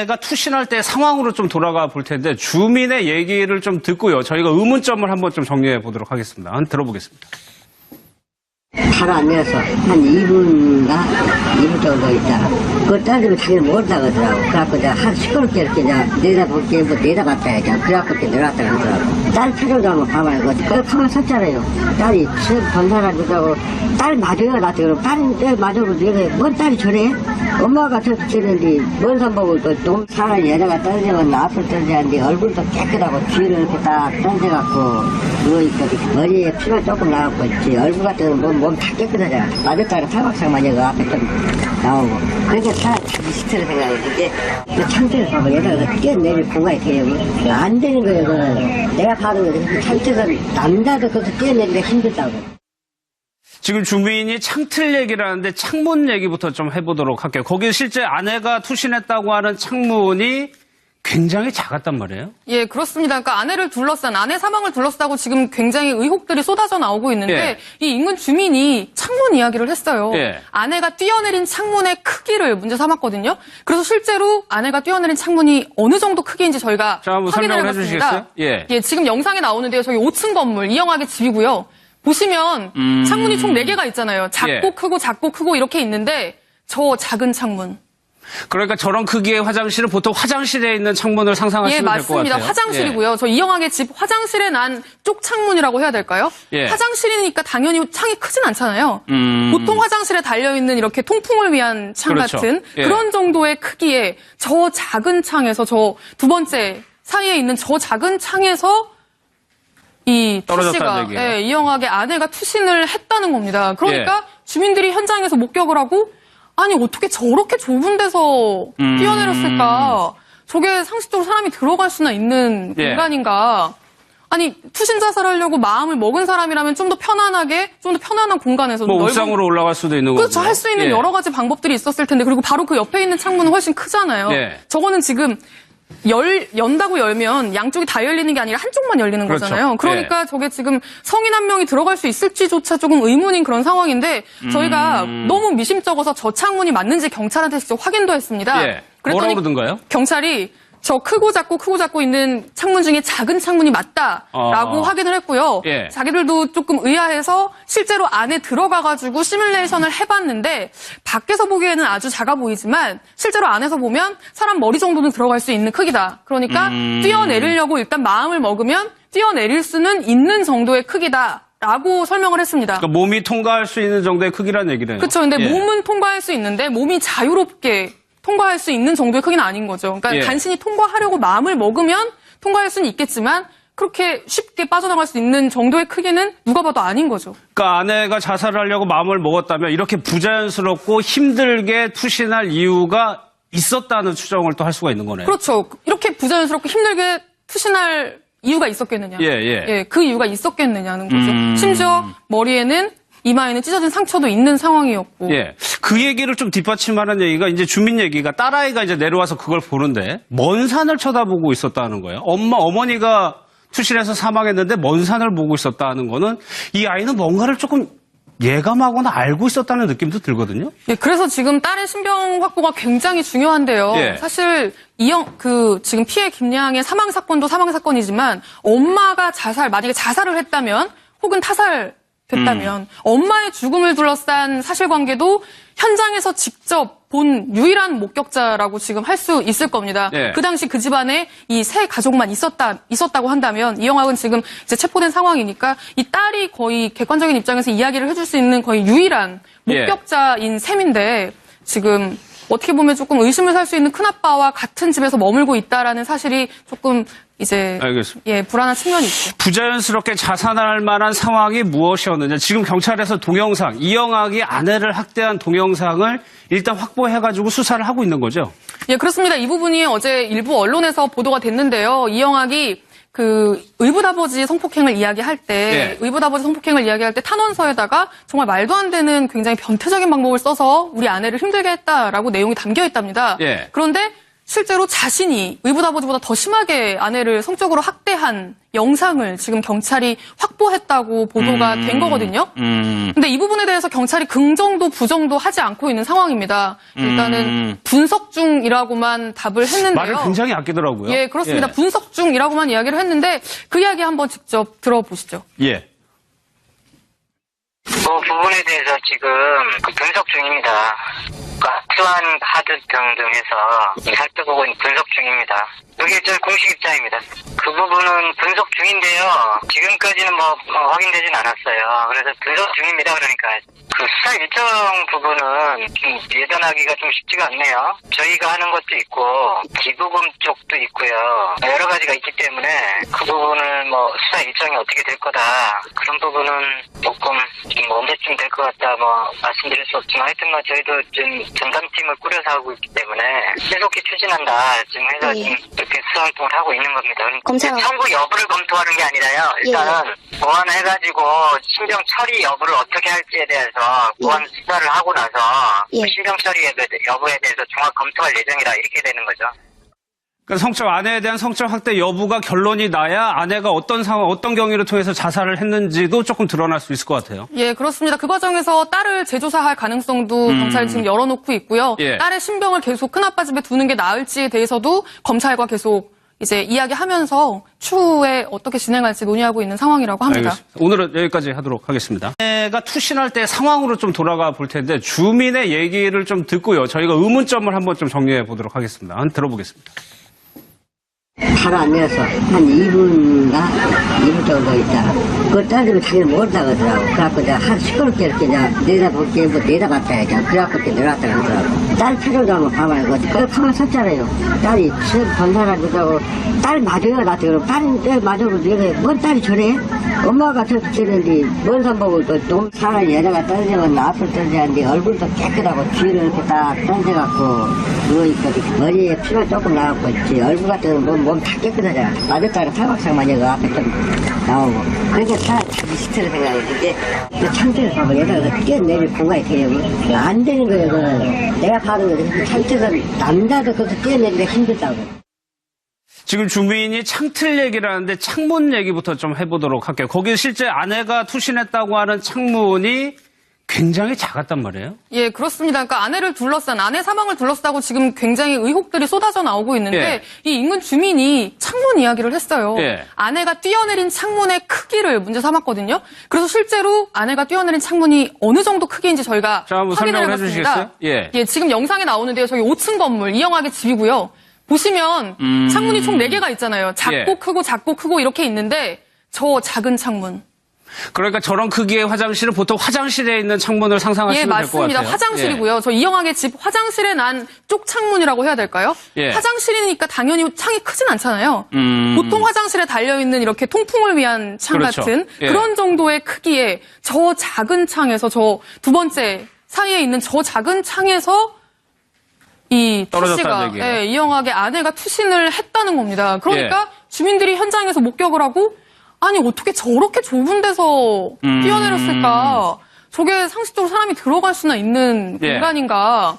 가 투신할 때 상황으로 좀 돌아가 볼 텐데 주민의 얘기를 좀 듣고요. 저희가 의문점을 한번 좀 정리해 보도록 하겠습니다. 한번 들어보겠습니다. 바로 안 내려서 한 2분인가 2분 정도 있다가 그걸 따지면 자기는 모른다고 하더라고. 그래갖고 내가 한 시끄럽게 이렇게 내다볼게 뭐 내다봤다 해야지. 그래갖고 이렇게 내려왔다 그러더라고. 딸 표정도 한번 봐봐요. 그걸 가만 섰잖아요. 딸이 본 사람이라고 딸 맞아요 나한테. 그럼 딸 맞아요. 내가 뭔 딸이 저래? 엄마가 저렇게 저런데 뭔 선보고 또 사람이 내려가 떨어지면 앞을 떨어지는데 얼굴도 깨끗하고 뒤를 이렇게 딱 떨어져갖고 누워있거든. 머리에 피가 조금 나갖고 있지. 얼굴 같은 건 몸 다 깨끗하잖아. 맞았다가 타박상만 여기 앞에 좀 나오고. 그러니까 자기 스트레스 생각하는데 창틀에서 봐봐. 얘가 뛰어내릴 공간이 돼요. 안 되는 거예요. 그거는. 내가 봐도 창틀에서 남자도 그것도 뛰어내리기가 힘들다고. 지금 주민이 창틀 얘기를 하는데 창문 얘기부터 좀 해보도록 할게요. 거기 실제 아내가 투신했다고 하는 창문이 굉장히 작았단 말이에요. 예, 그렇습니다. 그러니까 아내 사망을 둘러싸고 지금 굉장히 의혹들이 쏟아져 나오고 있는데 예. 이 인근 주민이 창문 이야기를 했어요. 예. 아내가 뛰어내린 창문의 크기를 문제 삼았거든요. 그래서 실제로 아내가 뛰어내린 창문이 어느 정도 크기인지 저희가 한번 확인을 설명을 해봤습니다. 해주시겠어요? 예. 예, 지금 영상에 나오는데요. 저기 5층 건물 이영학의 집이고요. 보시면 창문이 총 4개가 있잖아요. 작고 예. 크고 작고 크고 이렇게 있는데 저 작은 창문. 그러니까 저런 크기의 화장실은 보통 화장실에 있는 창문을 상상하시면 될 것 같아요. 맞습니다. 화장실이고요. 예. 저 이영학의 집 화장실에 난 쪽 창문이라고 해야 될까요? 예. 화장실이니까 당연히 창이 크진 않잖아요. 보통 화장실에 달려있는 이렇게 통풍을 위한 창 그렇죠. 같은 예. 그런 정도의 크기에 저 작은 창에서 저 두 번째 사이에 있는 저 작은 창에서 이 떨어졌다는 투씨가 얘기예요. 예, 이영학의 아내가 투신을 했다는 겁니다. 그러니까 예. 주민들이 현장에서 목격을 하고 아니 어떻게 저렇게 좁은 데서 뛰어내렸을까? 저게 상식적으로 사람이 들어갈 수나 있는 예. 공간인가? 아니 투신 자살하려고 마음을 먹은 사람이라면 좀 더 편안하게, 좀 더 편안한 공간에서 뭐 넓은 옥상으로 올라갈 수도 있는 거고. 그렇죠. 할 수 있는 예. 여러 가지 방법들이 있었을 텐데 그리고 바로 그 옆에 있는 창문은 훨씬 크잖아요. 예. 저거는 지금 연다고 열면 양쪽이 다 열리는 게 아니라 한쪽만 열리는 그렇죠. 거잖아요. 그러니까 저게 지금 성인 한 명이 들어갈 수 있을지조차 조금 의문인 그런 상황인데 저희가 너무 미심쩍어서 저 창문이 맞는지 경찰한테 직접 확인도 했습니다. 예. 그랬더니 뭐라고 그러던가요? 경찰이 저 크고 작고 있는 창문 중에 작은 창문이 맞다라고 확인을 했고요. 예. 자기들도 조금 의아해서 실제로 안에 들어가가지고 시뮬레이션을 해봤는데 밖에서 보기에는 아주 작아 보이지만 실제로 안에서 보면 사람 머리 정도는 들어갈 수 있는 크기다. 그러니까 뛰어내리려고 일단 마음을 먹으면 뛰어내릴 수는 있는 정도의 크기다라고 설명을 했습니다. 그러니까 몸이 통과할 수 있는 정도의 크기라는 얘기네요. 그렇죠. 근데 예. 몸은 통과할 수 있는데 몸이 자유롭게 통과할 수 있는 정도의 크기는 아닌 거죠. 그러니까 예. 간신히 통과하려고 마음을 먹으면 통과할 수는 있겠지만 그렇게 쉽게 빠져나갈 수 있는 정도의 크기는 누가 봐도 아닌 거죠. 그러니까 아내가 자살을 하려고 마음을 먹었다면 이렇게 부자연스럽고 힘들게 투신할 이유가 있었다는 추정을 또 할 수가 있는 거네요. 그렇죠. 이렇게 부자연스럽고 힘들게 투신할 이유가 있었겠느냐. 예. 그 이유가 있었겠느냐는 거죠. 심지어 머리에는 이마에는 찢어진 상처도 있는 상황이었고. 예. 그 얘기를 좀 뒷받침하는 얘기가 이제 주민 얘기가 딸아이가 이제 내려와서 그걸 보는데 먼 산을 쳐다보고 있었다는 거예요. 어머니가 투신해서 사망했는데 먼 산을 보고 있었다는 거는 이 아이는 뭔가를 조금 예감하거나 알고 있었다는 느낌도 들거든요. 예, 그래서 지금 딸의 신병 확보가 굉장히 중요한데요. 예. 사실 지금 피해 김양의 사망 사건도 사망 사건이지만 엄마가 만약에 자살을 했다면 혹은 타살됐다면 엄마의 죽음을 둘러싼 사실관계도 현장에서 직접 본 유일한 목격자라고 지금 할 수 있을 겁니다. 예. 그 당시 그 집안에 이 세 가족만 있었다고 한다면 이영학은 지금 이제 체포된 상황이니까 이 딸이 거의 객관적인 입장에서 이야기를 해줄 수 있는 거의 유일한 목격자인 셈인데 지금 어떻게 보면 조금 의심을 살 수 있는 큰아빠와 같은 집에서 머물고 있다라는 사실이 조금 이제 알겠습니다. 예, 불안한 측면이 있죠. 부자연스럽게 자살할 만한 상황이 무엇이었느냐. 지금 경찰에서 동영상, 이영학이 아내를 학대한 동영상을 일단 확보해가지고 수사를 하고 있는 거죠. 예, 그렇습니다. 이 부분이 어제 일부 언론에서 보도가 됐는데요. 이영학이 그 의붓아버지 성폭행을 이야기할 때, 탄원서에다가 정말 말도 안 되는 굉장히 변태적인 방법을 써서 우리 아내를 힘들게 했다라고 내용이 담겨 있답니다. 예. 그런데 실제로 자신이 의붓아버지보다 더 심하게 아내를 성적으로 학대한 영상을 지금 경찰이 확보했다고 보도가 된 거거든요. 근데 이 부분에 대해서 경찰이 긍정도 부정도 하지 않고 있는 상황입니다. 일단은 분석 중이라고만 답을 했는데요. 말을 굉장히 아끼더라고요. 예, 그렇습니다. 예. 분석 중이라고만 이야기를 했는데 그 이야기 한번 직접 들어보시죠. 예. 그 부분에 대해서 지금 분석 중입니다. 악수한 카드 등등 해서 살펴보고 분석 중입니다. 이게 저 공식 입장입니다. 그 부분은 분석 중인데요. 지금까지는 확인되진 않았어요. 그래서 분석 중입니다. 그러니까 그 수사 일정 부분은 좀 예단하기가 좀 쉽지가 않네요. 저희가 하는 것도 있고 기부금 쪽도 있고요. 여러 가지가 있기 때문에 그 부분을 수사 일정이 어떻게 될 거다. 그런 부분은 조금 언제쯤 될 것 같다 말씀드릴 수 없지만 하여튼 저희도 지금 전담팀을 꾸려서 하고 있기 때문에 신속히 추진한다. 지금 해서 지금 이렇게 수사 활동을 하고 있는 겁니다. 검찰 청구 여부를 검토하는 게 아니라요. 일단은 보완을 해가지고 신병 처리 여부를 어떻게 할지에 대해서 보완 수사를 하고 나서 신병 처리 여부에 대해서 종합 검토할 예정이라 이렇게 되는 거죠. 그러니까 아내에 대한 성적 학대 여부가 결론이 나야 아내가 어떤 상황, 어떤 경위를 통해서 자살을 했는지도 조금 드러날 수 있을 것 같아요. 예, 그렇습니다. 그 과정에서 딸을 재조사할 가능성도 경찰이 지금 열어놓고 있고요. 예. 딸의 신병을 계속 큰아빠 집에 두는 게 나을지에 대해서도 검찰과 계속 이제 이야기하면서 추후에 어떻게 진행할지 논의하고 있는 상황이라고 합니다. 알겠습니다. 오늘은 여기까지 하도록 하겠습니다. 아내가 투신할 때 상황으로 좀 돌아가 볼 텐데 주민의 얘기를 좀 듣고요. 저희가 의문점을 한번 좀 정리해 보도록 하겠습니다. 한번 들어보겠습니다. 바로 안 내려서 한 2분 정도 있다가 그걸 따지면 자기는 모른다 그러더라고. 그래갖고 내가 한 시끄럽게 이렇게 내다볼게 내다봤다 했잖아. 그래갖고 이렇게 내려왔다 그러더라고. 딸 표정도 한번 봐봐요. 그걸 가만 섰잖아요. 딸이 번사가지고 딸 맞아요. 나한테 그럼 딸이 맞아고 내가 뭔 딸이 저래? 엄마가 저렇게 저랬는데 뭔 산보고 놈 사람 여자가 떨어지면 앞을 떨어지는데 얼굴도 깨끗하고 뒤를 이렇게 딱 던져갖고 누워있거든. 머리에 피가 조금 나갖고 있지. 얼굴 같은 건 몸 다 깨끗하잖아. 맞았다가 타박상만 여기 앞에 좀 나오고. 그러니까 자기 스타일 생각하는데 그 창틀을 봐봐. 여자가 뛰어내릴 공간이 돼요. 안 되는 거예요. 그거는. 내가 봐도 창틀은 남자도 거기서 뛰어내리기가 힘들다고. 지금 주민이 창틀 얘기를 하는데 창문 얘기부터 좀 해보도록 할게요. 거기 실제 아내가 투신했다고 하는 창문이 굉장히 작았단 말이에요. 예, 그렇습니다. 그러니까 아내 사망을 둘러싸고 지금 굉장히 의혹들이 쏟아져 나오고 있는데 예. 이 인근 주민이 창문 이야기를 했어요. 예. 아내가 뛰어내린 창문의 크기를 문제 삼았거든요. 그래서 실제로 아내가 뛰어내린 창문이 어느 정도 크기인지 저희가 자, 한번 확인을 설명을 해봤습니다. 해주시겠어요? 예. 지금 영상에 나오는데요. 저기 5층 건물 이영학의 집이고요. 보시면 창문이 총 4개가 있잖아요. 작고 예. 크고 작고 크고 이렇게 있는데 저 작은 창문. 그러니까 저런 크기의 화장실은 보통 화장실에 있는 창문을 상상하시면 예, 될 것 맞습니다. 같아요. 화장실이고요. 저 이영학의 집 화장실에 난 쪽 창문이라고 해야 될까요? 예. 화장실이니까 당연히 창이 크진 않잖아요. 보통 화장실에 달려있는 이렇게 통풍을 위한 창 그렇죠. 같은 예. 그런 정도의 크기에 저 작은 창에서 저 두 번째 사이에 있는 저 작은 창에서 이 떨어졌다는 투씨가 얘기예요. 예, 이영학의 아내가 투신을 했다는 겁니다. 그러니까 예. 주민들이 현장에서 목격을 하고 아니 어떻게 저렇게 좁은 데서 뛰어내렸을까? 저게 상식적으로 사람이 들어갈 수나 있는 예. 공간인가?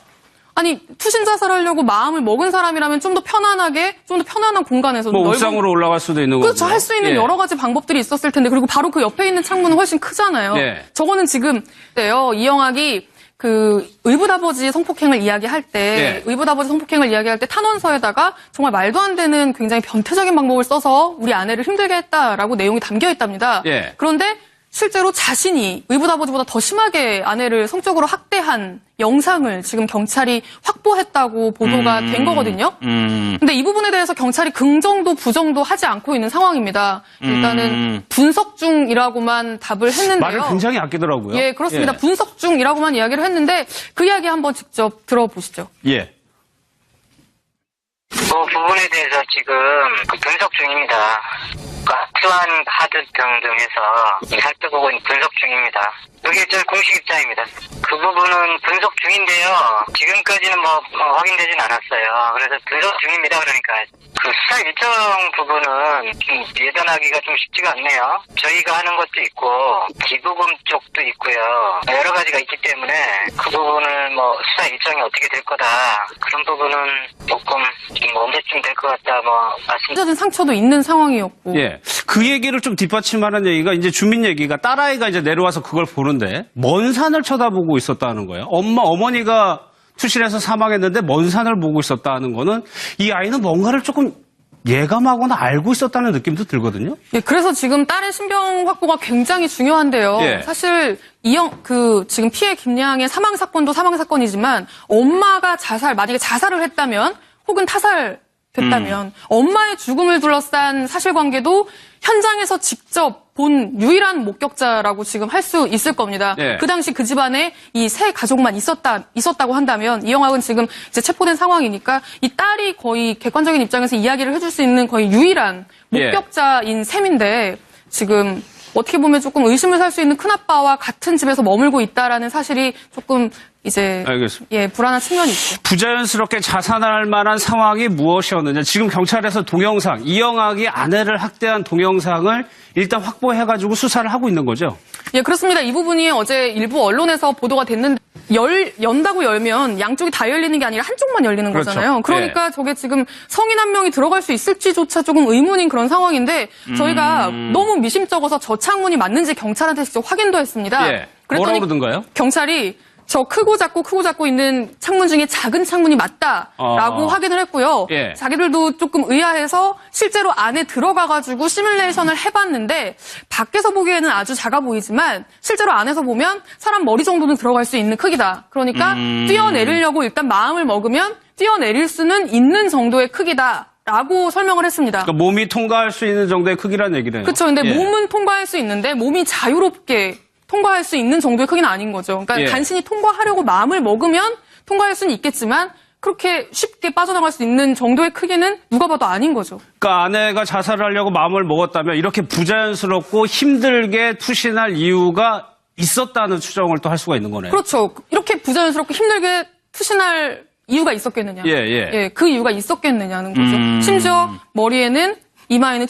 아니 투신 자살하려고 마음을 먹은 사람이라면 좀 더 편안하게, 좀 더 편안한 공간에서 뭐 넓은- 옥상으로 올라갈 수도 있는 거고. 그렇죠. 할 수 있는 예. 여러 가지 방법들이 있었을 텐데 그리고 바로 그 옆에 있는 창문은 훨씬 크잖아요. 예. 저거는 지금 때요. 이영학이 그 의붓아버지 성폭행을 이야기할 때 예. 의붓아버지 성폭행을 이야기할 때 탄원서에다가 정말 말도 안 되는 굉장히 변태적인 방법을 써서 우리 아내를 힘들게 했다라고 내용이 담겨 있답니다. 예. 그런데 실제로 자신이 의붓아버지보다 더 심하게 아내를 성적으로 학대한 영상을 지금 경찰이 확보했다고 보도가 된 거거든요. 근데 이 부분에 대해서 경찰이 긍정도 부정도 하지 않고 있는 상황입니다. 일단은 분석 중이라고만 답을 했는데요. 말을 굉장히 아끼더라고요. 예, 그렇습니다. 예. 분석 중이라고만 이야기를 했는데 그 이야기 한번 직접 들어보시죠. 예. 그 부분에 대해서 지금 분석 중입니다. 악수한 카드 등등 해서 살펴보고 분석 중입니다. 이게 저 공식 입장입니다. 그 부분은 분석 중인데요. 지금까지는 확인되진 않았어요. 그래서 분석 중입니다. 그러니까 그 수사 일정 부분은 좀 예단하기가 좀 쉽지가 않네요. 저희가 하는 것도 있고 기부금 쪽도 있고요. 여러 가지가 있기 때문에 그 부분을 수사 일정이 어떻게 될 거다. 그런 부분은 조금 언제쯤 될 것 같다 말씀. 찢어진 상처도 있는 상황이었고. 예. 그 얘기를 좀 뒷받침하는 얘기가 이제 주민 얘기가 딸아이가 이제 내려와서 그걸 보는데 먼 산을 쳐다보고 있었다는 거예요. 어머니가 투실해서 사망했는데 먼 산을 보고 있었다는 거는 이 아이는 뭔가를 조금 예감하거나 알고 있었다는 느낌도 들거든요. 예, 그래서 지금 딸의 신병 확보가 굉장히 중요한데요. 예. 사실 지금 피해 김양의 사망 사건도 사망 사건이지만 엄마가 만약에 자살을 했다면 혹은 타살됐다면 엄마의 죽음을 둘러싼 사실관계도 현장에서 직접 본 유일한 목격자라고 지금 할 수 있을 겁니다. 예. 그 당시 그 집안에 이 세 가족만 있었다고 한다면 이영학은 지금 이제 체포된 상황이니까 이 딸이 거의 객관적인 입장에서 이야기를 해줄 수 있는 거의 유일한 목격자인 셈인데 지금 어떻게 보면 조금 의심을 살 수 있는 큰아빠와 같은 집에서 머물고 있다라는 사실이 조금 이제 알겠습니다. 예, 불안한 측면이 있죠. 부자연스럽게 자살할 만한 상황이 무엇이었느냐. 지금 경찰에서 동영상, 이영학이 아내를 학대한 동영상을 일단 확보해가지고 수사를 하고 있는 거죠. 예, 그렇습니다. 이 부분이 어제 일부 언론에서 보도가 됐는데 연다고 열면 양쪽이 다 열리는 게 아니라 한쪽만 열리는 그렇죠. 거잖아요. 그러니까 저게 지금 성인 한 명이 들어갈 수 있을지조차 조금 의문인 그런 상황인데 저희가 너무 미심쩍어서 저 창문이 맞는지 경찰한테 직접 확인도 했습니다. 예. 뭐라고 그러던가요? 경찰이 저 크고 작고 있는 창문 중에 작은 창문이 맞다라고 확인을 했고요. 예. 자기들도 조금 의아해서 실제로 안에 들어가가지고 시뮬레이션을 해봤는데 밖에서 보기에는 아주 작아 보이지만 실제로 안에서 보면 사람 머리 정도는 들어갈 수 있는 크기다. 그러니까 뛰어내리려고 일단 마음을 먹으면 뛰어내릴 수는 있는 정도의 크기다라고 설명을 했습니다. 그러니까 몸이 통과할 수 있는 정도의 크기라는 얘기네요. 그렇죠. 근데 예. 몸은 통과할 수 있는데 몸이 자유롭게 통과할 수 있는 정도의 크기는 아닌 거죠. 그러니까 예. 간신히 통과하려고 마음을 먹으면 통과할 수는 있겠지만 그렇게 쉽게 빠져나갈 수 있는 정도의 크기는 누가 봐도 아닌 거죠. 그러니까 아내가 자살을 하려고 마음을 먹었다면 이렇게 부자연스럽고 힘들게 투신할 이유가 있었다는 추정을 또 할 수가 있는 거네요. 그렇죠. 이렇게 부자연스럽고 힘들게 투신할 이유가 있었겠느냐. 예. 그 이유가 있었겠느냐는 거죠. 심지어 머리에는 이마에는